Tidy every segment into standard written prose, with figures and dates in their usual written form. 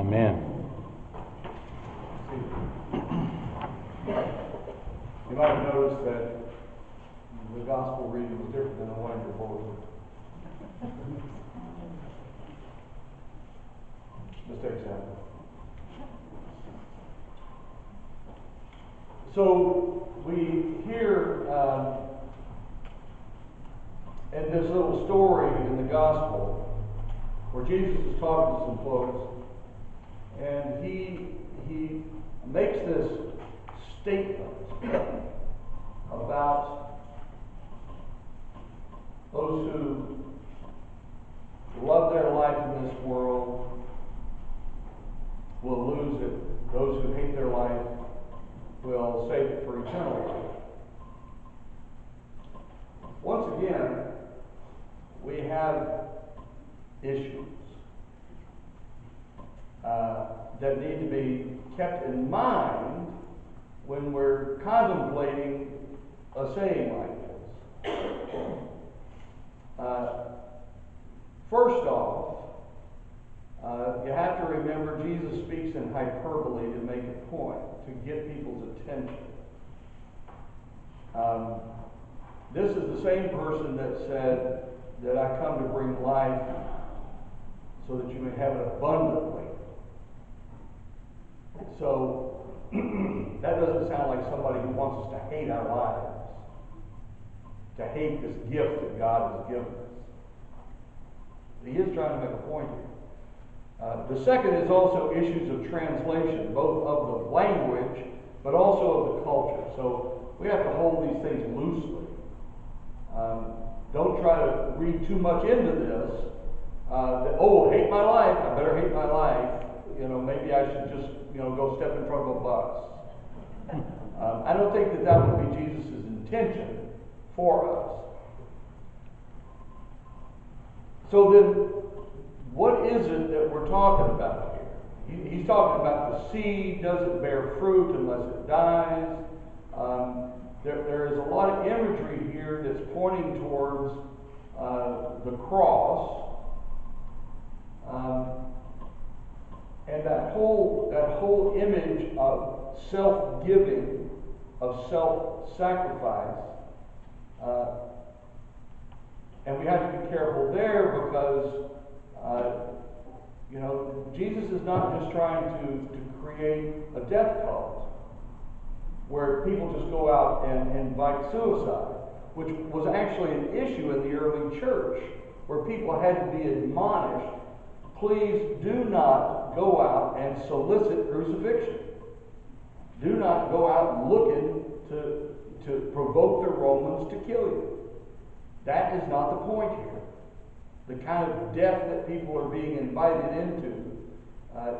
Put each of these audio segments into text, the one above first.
Amen. You might have noticed that the gospel reading was different than the one in your bulletin. Mistakes happen. So we hear in this little story in the gospel where Jesus is talking to some folks, and he makes this statement about those who love their life in this world will lose it. Those who hate their life will save it for eternal life. Once again, we have issues that need to be kept in mind when we're contemplating a saying like this. First off, you have to remember Jesus speaks in hyperbole to make a point, to get people's attention. This is the same person that said that I come to bring life so that you may have it abundantly. So, that doesn't sound like somebody who wants us to hate our lives, to hate this gift that God has given us. He is trying to make a point here. The second is also issues of translation, both of the language, but also of the culture. So we have to hold these things loosely. Don't try to read too much into this. Hate my life, I better hate my life. Maybe I should just, go step in front of a bus. I don't think that would be Jesus' intention for us. So then, what is it that we're talking about here? He's talking about the seed doesn't bear fruit unless it dies. There is a lot of imagery here that's pointing towards the cross. And that whole image of self-giving, of self-sacrifice, and we have to be careful there because, Jesus is not just trying to create a death cult where people just go out and invite suicide, which was actually an issue in the early church, where people had to be admonished, please do not go out and solicit crucifixion. Do not go out looking to provoke the Romans to kill you. That is not the point here. The kind of death that people are being invited into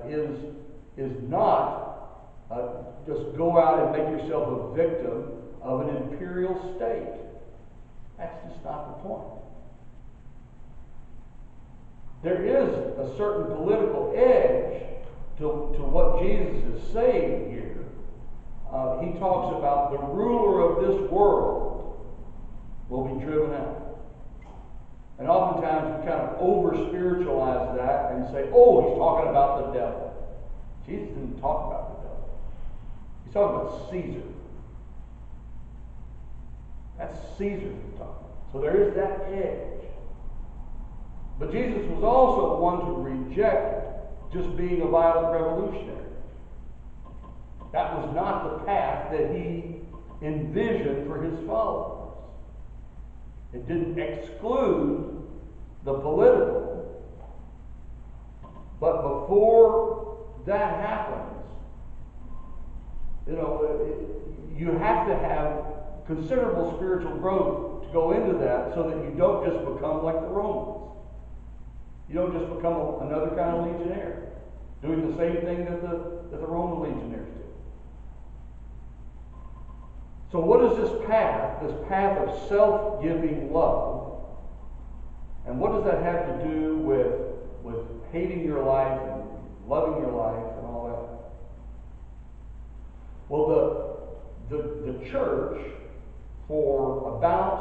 is not just go out and make yourself a victim of an imperial state. That's just not the point. There is a certain political edge to what Jesus is saying here. He talks about the ruler of this world will be driven out. And oftentimes we kind of over-spiritualize that and say, oh, he's talking about the devil. Jesus didn't talk about the devil. He's talking about Caesar. That's Caesar he's talking about. So there is that edge. But Jesus was also one to reject just being a violent revolutionary. That was not the path that he envisioned for his followers. It didn't exclude the political. But before that happens, you have to have considerable spiritual growth to go into that so that you don't just become like the Romans. You don't just become another kind of legionnaire, doing the same thing that the Roman legionnaires did. So what is this path of self-giving love, and what does that have to do with hating your life and loving your life and all that? Well, the church for about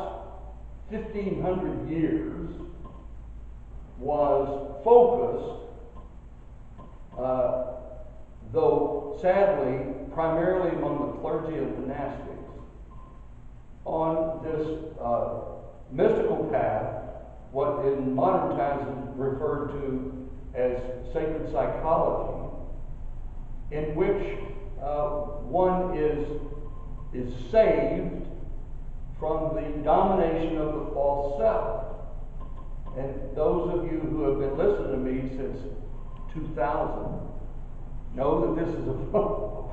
1,500 years was focused though sadly, primarily among the clergy and monastics, on this mystical path, what in modern times is referred to as sacred psychology, in which one is saved from the domination of the false self. And those of you who have been listening to me since 2000 know that this is a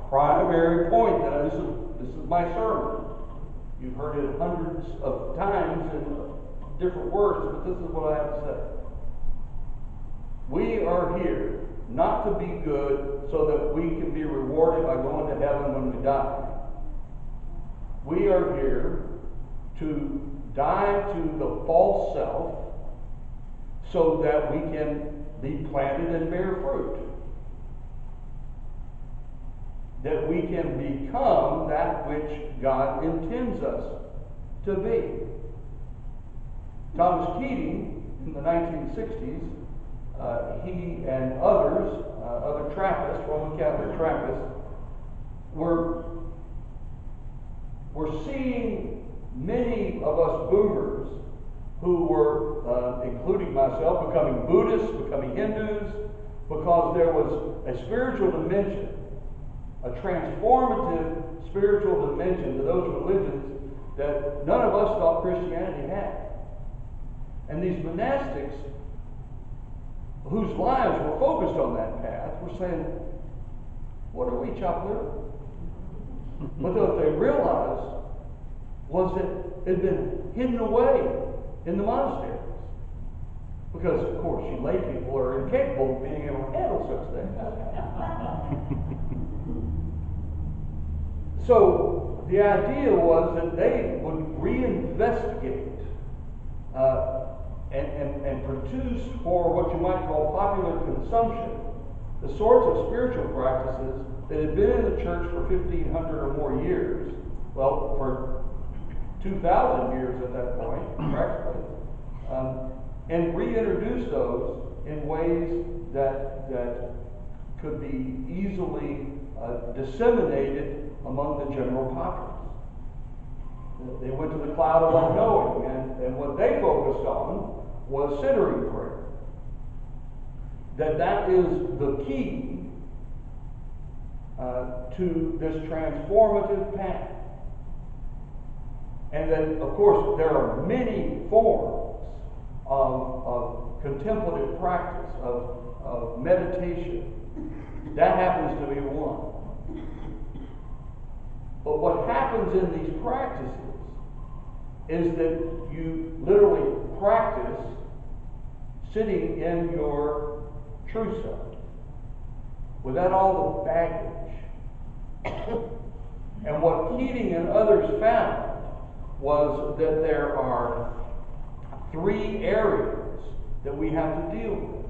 primary point. That this is my sermon. You've heard it hundreds of times in different words, but this is what I have to say. We are here not to be good so that we can be rewarded by going to heaven when we die. We are here to die to the false self so that we can be planted and bear fruit. That we can become that which God intends us to be. Thomas Keating, in the 1960s, he and others, other Trappists, Roman Catholic Trappists, were seeing many of us boomers who were, including myself, becoming Buddhists, becoming Hindus, because there was a spiritual dimension, a transformative spiritual dimension to those religions that none of us thought Christianity had. And these monastics, whose lives were focused on that path, were saying, what are we, chopped liver? But what they realized was that it had been hidden away in the monasteries. Because, of course, you lay people are incapable of being able to handle such things. So the idea was that they would reinvestigate and produce for what you might call popular consumption the sorts of spiritual practices that had been in the church for 1,500 or more years, well, for 2,000 years at that point, practically, and reintroduce those in ways that could be easily disseminated among the general populace. They went to the cloud of unknowing, and what they focused on was centering prayer. That is the key to this transformative path. And that, of course, there are many forms of contemplative practice, of meditation. That happens to be one. But what happens in these practices is that you literally practice sitting in your true self without all the baggage. And what Keating and others found was that there are 3 areas that we have to deal with.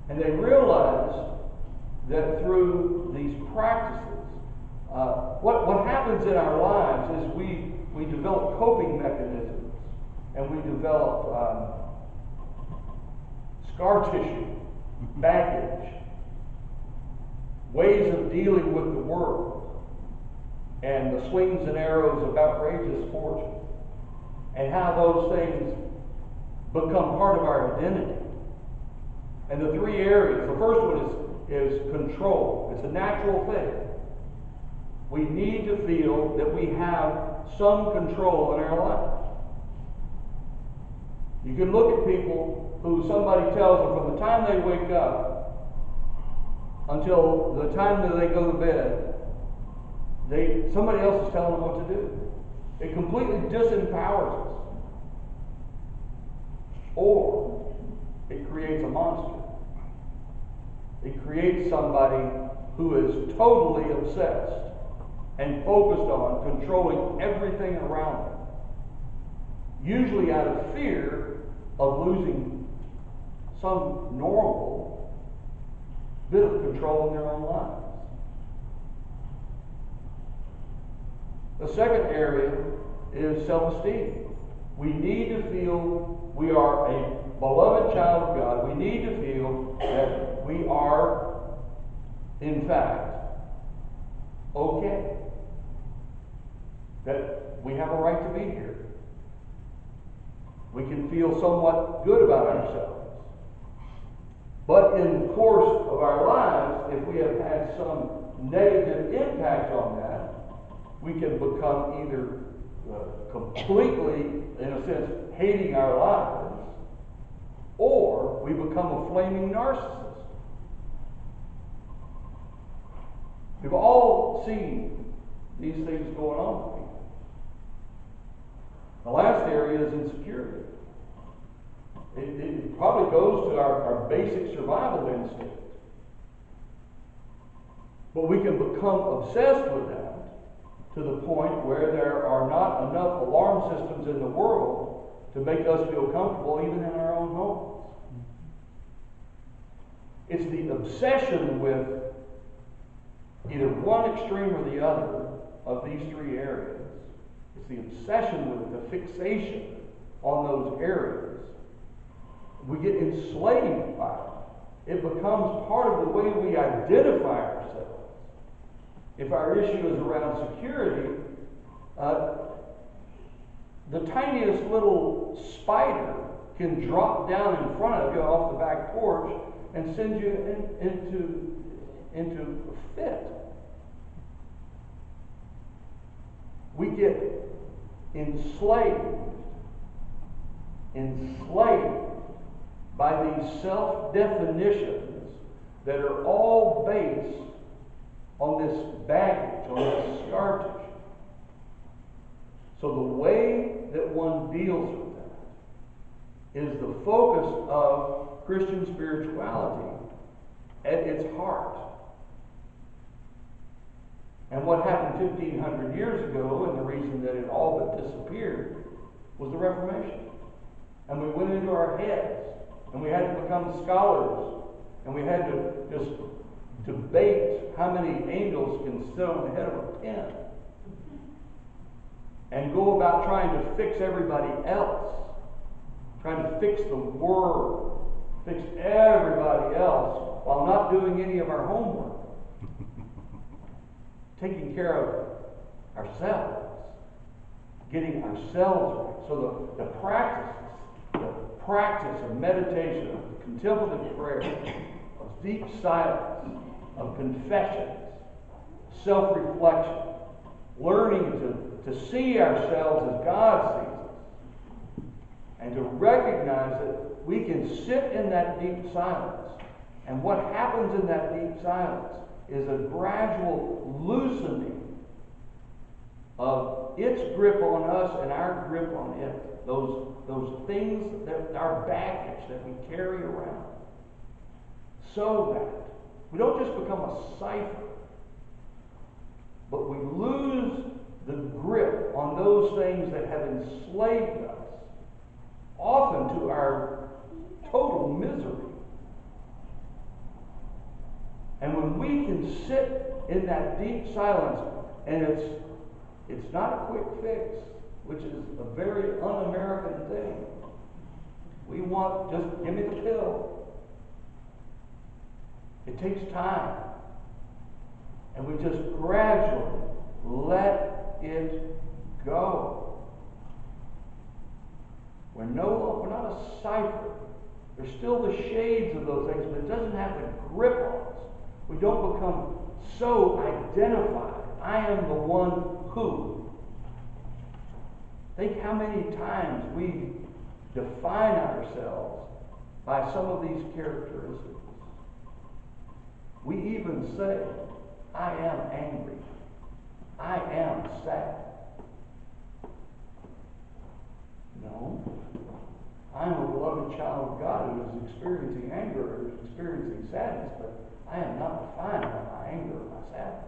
And they realized that through these practices, what happens in our lives is we develop coping mechanisms, and we develop scar tissue, baggage, ways of dealing with the world, and the slings and arrows of outrageous fortune, and how those things become part of our identity. And the 3 areas, the first one is control. It's a natural thing. We need to feel that we have some control in our life. You can look at people who somebody tells them from the time they wake up until the time that they go to bed, somebody else is telling them what to do. It completely disempowers us. Or it creates a monster. It creates somebody who is totally obsessed and focused on controlling everything around them, usually out of fear of losing some normal bit of control in their own lives. The second area is self-esteem. We need to feel we are a beloved child of God. We need to feel we are, in fact, okay. That we have a right to be here. We can feel somewhat good about ourselves. But in the course of our lives, if we have had some negative impact on that, we can become either completely, in a sense, hating our lives, or we become a flaming narcissist. We've all seen these things going on with people. The last area is insecurity. It probably goes to our basic survival instinct. But we can become obsessed with that to the point where there are not enough alarm systems in the world to make us feel comfortable even in our own homes. It's the obsession with either one extreme or the other of these three areas. It's the obsession with it, the fixation on those areas. We get enslaved by it. It becomes part of the way we identify ourselves. If our issue is around security, the tiniest little spider can drop down in front of you off the back porch and send you into a fit. We get enslaved by these self-definitions that are all based on this baggage, on this scar tissue. So the way that one deals with that is the focus of Christian spirituality at its heart. And what happened 1,500 years ago, and the reason that it all but disappeared, was the Reformation. And we went into our heads, and we had to become scholars, and we had to just debate how many angels can sit on the head of a pin, and go about trying to fix everybody else, trying to fix the world, fix everybody else, while not doing any of our homework, taking care of ourselves, getting ourselves right. So the practice of meditation, of contemplative prayer, of deep silence, of confessions, self-reflection, learning to see ourselves as God sees us, and to recognize that we can sit in that deep silence. And what happens in that deep silence is a gradual loosening of its grip on us and our grip on it. Those things, that our baggage that we carry around. So that we don't just become a cipher, but we lose the grip on those things that have enslaved us, often to our total misery. And when we can sit in that deep silence, and it's not a quick fix, which is a very un-American thing. We want, just give me the pill. It takes time. And we just gradually let it go. We're not a cipher. There's still the shades of those things, but it doesn't have the grip on us. We don't become so identified. I am the one who. Think how many times we define ourselves by some of these characteristics. We even say, I am angry. I am sad. No. I'm a beloved child of God who is experiencing anger or is experiencing sadness, but I am not defined by my anger or my sadness.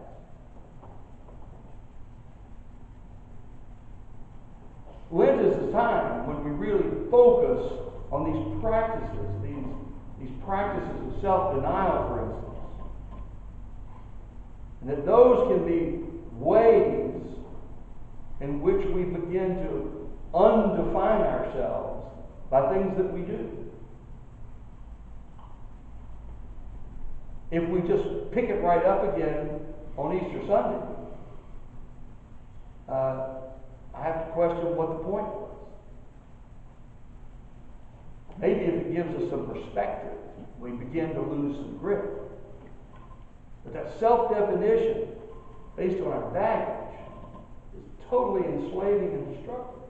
Lent is the time when we really focus on these practices, these practices of self-denial, for instance. And that those can be ways in which we begin to undefine ourselves by things that we do. if we just pick it right up again on Easter Sunday, I have to question what the point was. Maybe if it gives us some perspective, we begin to lose some grip. But that self-definition based on our baggage is totally enslaving and destructive.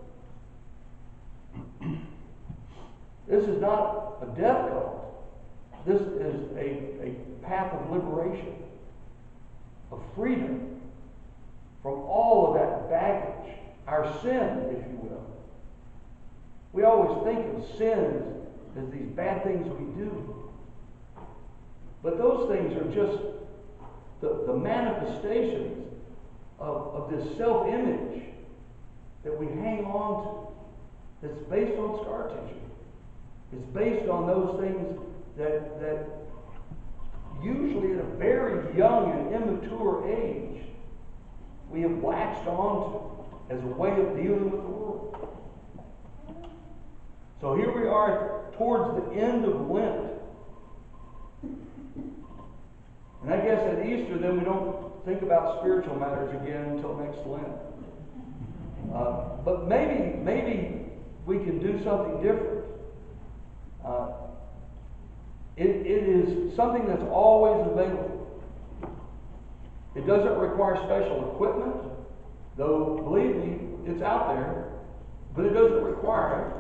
This is not a death cult. This is a path of liberation, of freedom from all of that baggage, our sin, if you will. We always think of sin as these bad things we do. But those things are just the manifestations of this self-image that we hang on to. It's based on scar tissue. It's based on those things that usually at a very young and immature age we have latched onto as a way of dealing with the world. So here we are towards the end of Lent. And I guess at Easter then we don't think about spiritual matters again until next Lent. But maybe we can do something different. It is something that's always available. It doesn't require special equipment, though, believe me, it's out there, but it doesn't require it.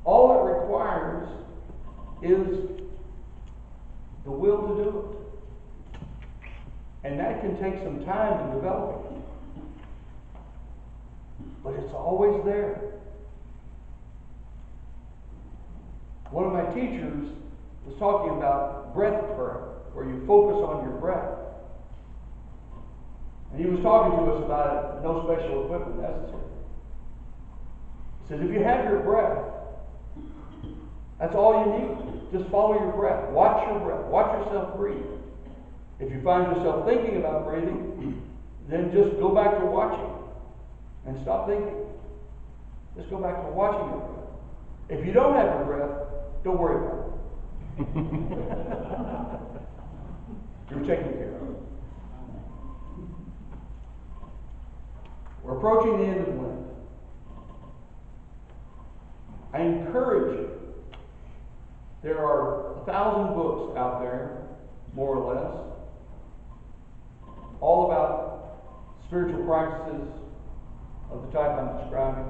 All it requires is the will to do it. And that can take some time to develop it. But it's always there. One of my teachers was talking about breath prayer, where you focus on your breath. And he was talking to us about it, no special equipment necessary. He says, if you have your breath, that's all you need. Just follow your breath. Watch your breath. Watch yourself breathe. If you find yourself thinking about breathing, then just go back to watching and stop thinking. Just go back to watching your breath. If you don't have your breath, don't worry about it. You're taken care of. We're approaching the end of Lent. I encourage you. There are 1,000 books out there, more or less, all about spiritual practices of the type I'm describing.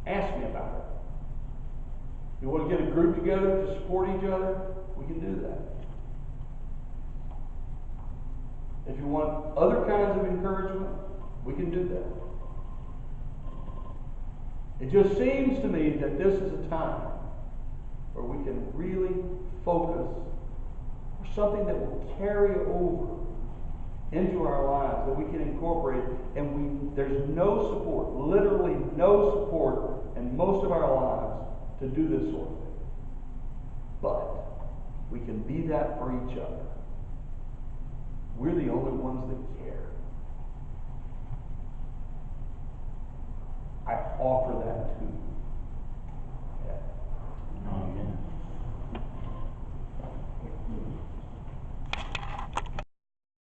Ask me about it. You want to get a group together to support each other? We can do that. If you want other kinds of encouragement, we can do that. It just seems to me that this is a time where we can really focus on something that will carry over into our lives, that we can incorporate, and there's no support, literally no support in most of our lives to do this sort of thing. But we can be that for each other. We're the only ones that care. I offer that to you.